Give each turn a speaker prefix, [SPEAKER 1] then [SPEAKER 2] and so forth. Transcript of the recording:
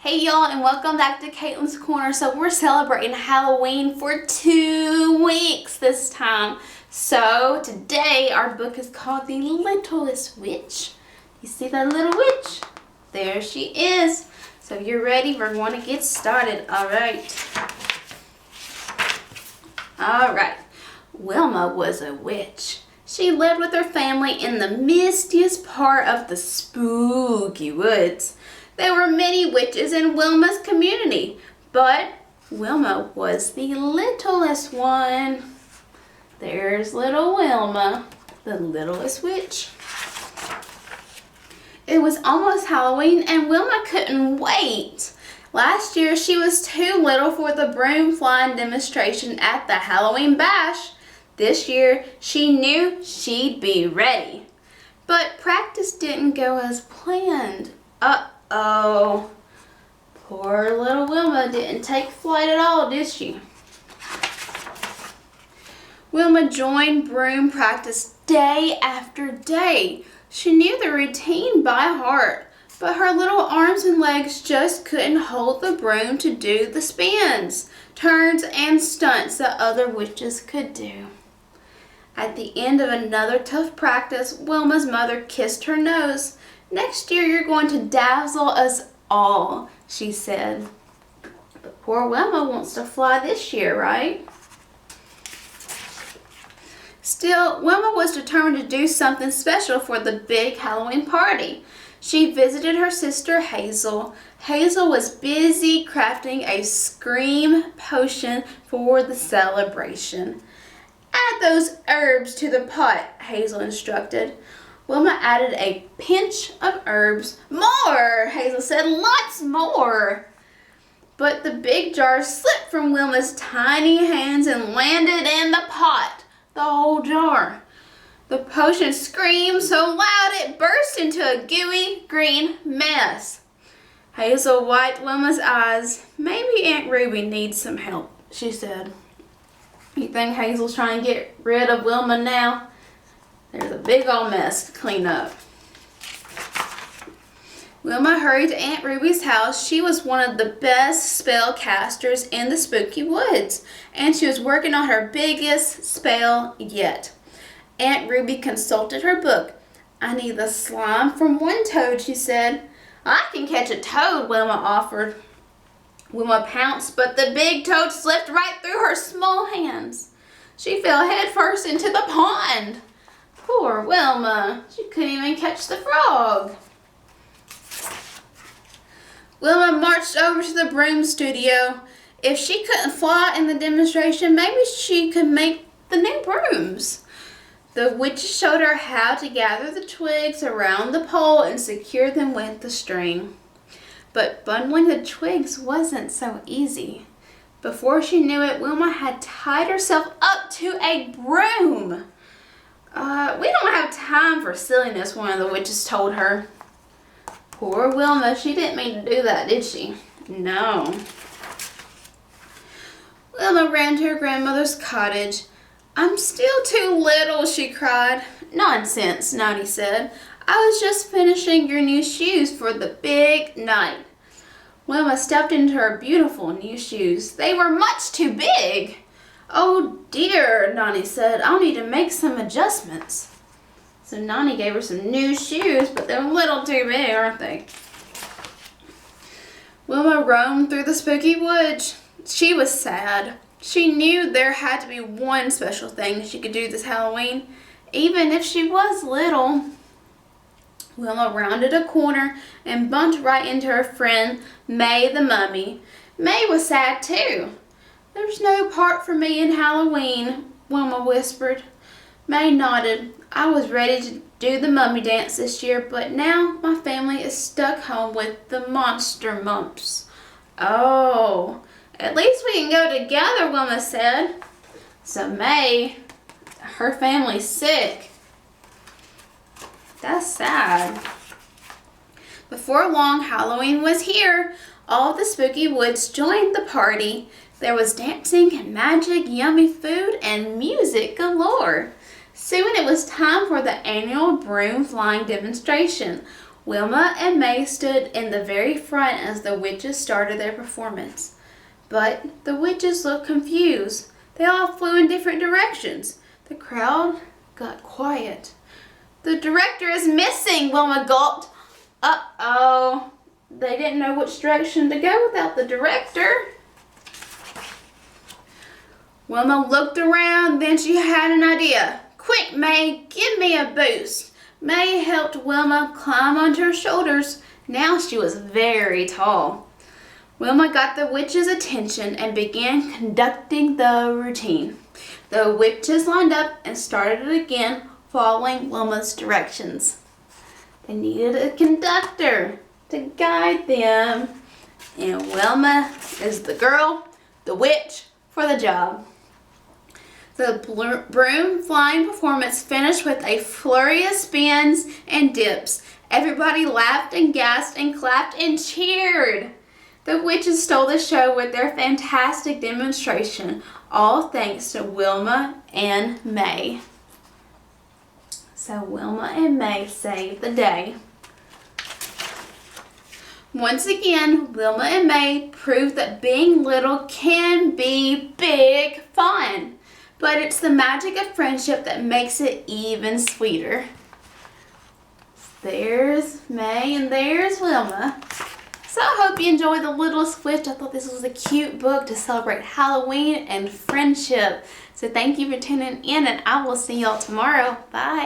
[SPEAKER 1] Hey y'all, and welcome back to Caitlyn's Corner. So we're celebrating Halloween for 2 weeks this time. So today our book is called The Littlest Witch. You see that little witch? There she is. So you're ready? We're going to get started. Alright. Wilma was a witch. She lived with her family in the mistiest part of the spooky woods. There were many witches in Wilma's community, but Wilma was the littlest one. There's little Wilma, the littlest witch. It was almost Halloween and Wilma couldn't wait. Last year she was too little for the broom flying demonstration at the Halloween bash. This year she knew she'd be ready. But practice didn't go as planned. Oh, poor little Wilma didn't take flight at all, did she? Wilma joined broom practice day after day. She knew the routine by heart, but her little arms and legs just couldn't hold the broom to do the spins, turns, and stunts that other witches could do. At the end of another tough practice, Wilma's mother kissed her nose. "Next year you're going to dazzle us all," she said. But poor Wilma wants to fly this year, right? Still, Wilma was determined to do something special for the big Halloween party. She visited her sister Hazel. Hazel was busy crafting a scream potion for the celebration. "Add those herbs to the pot," Hazel instructed. Wilma added a pinch of herbs. "More," Hazel said, "lots more." But the big jar slipped from Wilma's tiny hands and landed in the pot, the whole jar. The potion screamed so loud it burst into a gooey green mess. Hazel wiped Wilma's eyes. "Maybe Aunt Ruby needs some help," she said. You think Hazel's trying to get rid of Wilma now? There's a big old mess to clean up. Wilma hurried to Aunt Ruby's house. She was one of the best spellcasters in the spooky woods, and she was working on her biggest spell yet. Aunt Ruby consulted her book. "I need the slime from one toad," she said. "I can catch a toad," Wilma offered. Wilma pounced, but the big toad slipped right through her small hands. She fell headfirst into the pond. Poor Wilma, she couldn't even catch the frog. Wilma marched over to the broom studio. If she couldn't fly in the demonstration, maybe she could make the new brooms. The witches showed her how to gather the twigs around the pole and secure them with the string. But bundling the twigs wasn't so easy. Before she knew it, Wilma had tied herself up to a broom. "We don't have time for silliness," one of the witches told her. Poor Wilma, she didn't mean to do that, did she? No. Wilma ran to her grandmother's cottage. "I'm still too little," she cried. "Nonsense," Nani said. "I was just finishing your new shoes for the big night." Wilma stepped into her beautiful new shoes. They were much too big. "Oh dear," Nani said. "I'll need to make some adjustments." So Nani gave her some new shoes, but they're a little too big, aren't they? Wilma roamed through the spooky woods. She was sad. She knew there had to be one special thing she could do this Halloween, even if she was little. Wilma rounded a corner and bumped right into her friend, May the Mummy. May was sad too. "There's no part for me in Halloween," Wilma whispered. May nodded. "I was ready to do the mummy dance this year, but now my family is stuck home with the monster mumps." "Oh, at least we can go together," Wilma said. So May, her family's sick. That's sad. Before long, Halloween was here. All of the spooky woods joined the party. There was dancing and magic, yummy food, and music galore. Soon it was time for the annual broom flying demonstration. Wilma and May stood in the very front as the witches started their performance. But the witches looked confused. They all flew in different directions. The crowd got quiet. "The director is missing," Wilma gulped. Uh-oh. They didn't know which direction to go without the director. Wilma looked around, then she had an idea. "Quick, May, give me a boost." May helped Wilma climb onto her shoulders. Now she was very tall. Wilma got the witches' attention and began conducting the routine. The witches lined up and started again, following Wilma's directions. They needed a conductor to guide them, and Wilma is the girl, the witch, for the job. The broom flying performance finished with a flurry of spins and dips. Everybody laughed and gasped and clapped and cheered. The witches stole the show with their fantastic demonstration, all thanks to Wilma and May. So Wilma and May saved the day. Once again, Wilma and May proved that being little can be big fun. But it's the magic of friendship that makes it even sweeter. There's May and there's Wilma. So I hope you enjoyed The Littlest Witch. I thought this was a cute book to celebrate Halloween and friendship. So thank you for tuning in, and I will see y'all tomorrow. Bye.